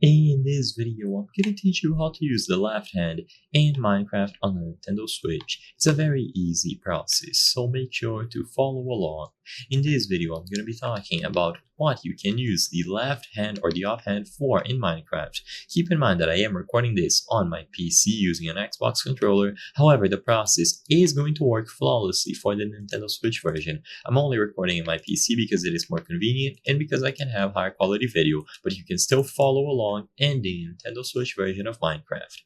In this video, I'm going to teach you how to use the left hand in Minecraft on the Nintendo Switch. It's a very easy process, so make sure to follow along. In this video, I'm going to be talking about what you can use the left hand or the offhand for in Minecraft. Keep in mind that I am recording this on my PC using an Xbox controller, however the process is going to work flawlessly for the Nintendo Switch version. I'm only recording in my PC because it is more convenient and because I can have higher quality video, but you can still follow along in the Nintendo Switch version of Minecraft.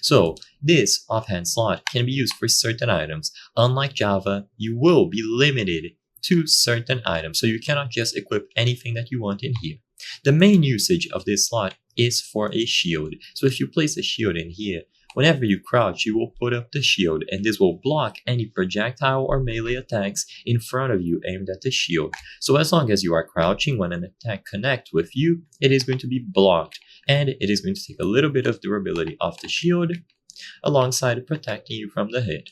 So, this offhand slot can be used for certain items. Unlike Java, you will be limited to certain items, so you cannot just equip anything that you want in here. The main usage of this slot is for a shield. So if you place a shield in here, whenever you crouch, you will put up the shield, and this will block any projectile or melee attacks in front of you aimed at the shield. So as long as you are crouching, when an attack connects with you, it is going to be blocked, and it is going to take a little bit of durability off the shield, alongside protecting you from the hit.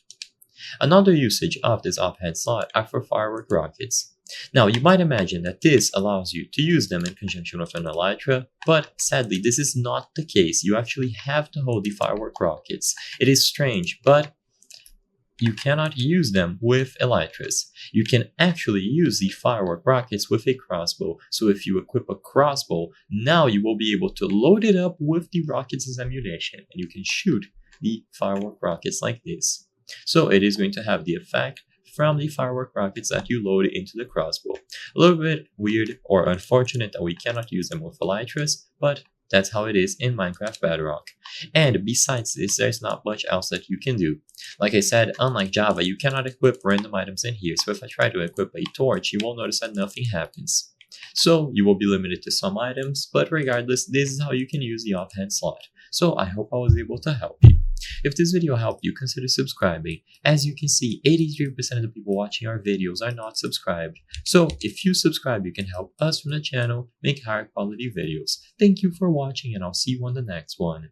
Another usage of this offhand slot are for firework rockets. Now, you might imagine that this allows you to use them in conjunction with an elytra, but sadly this is not the case. You actually have to hold the firework rockets. It is strange, but you cannot use them with elytras. You can actually use the firework rockets with a crossbow. So if you equip a crossbow, now you will be able to load it up with the rockets as ammunition, and you can shoot the firework rockets like this. So it is going to have the effect from the firework rockets that you load into the crossbow. A little bit weird or unfortunate that we cannot use them with elytras, but that's how it is in Minecraft Bedrock. And besides this, there's not much else that you can do. Like I said, unlike Java, you cannot equip random items in here, so if I try to equip a torch, you will notice that nothing happens. So you will be limited to some items, but regardless, this is how you can use the offhand slot. So I hope I was able to help you. If this video helped you, consider subscribing. As you can see, 83% of the people watching our videos are not subscribed. So if you subscribe, you can help us from the channel make higher quality videos. Thank you for watching, and I'll see you on the next one.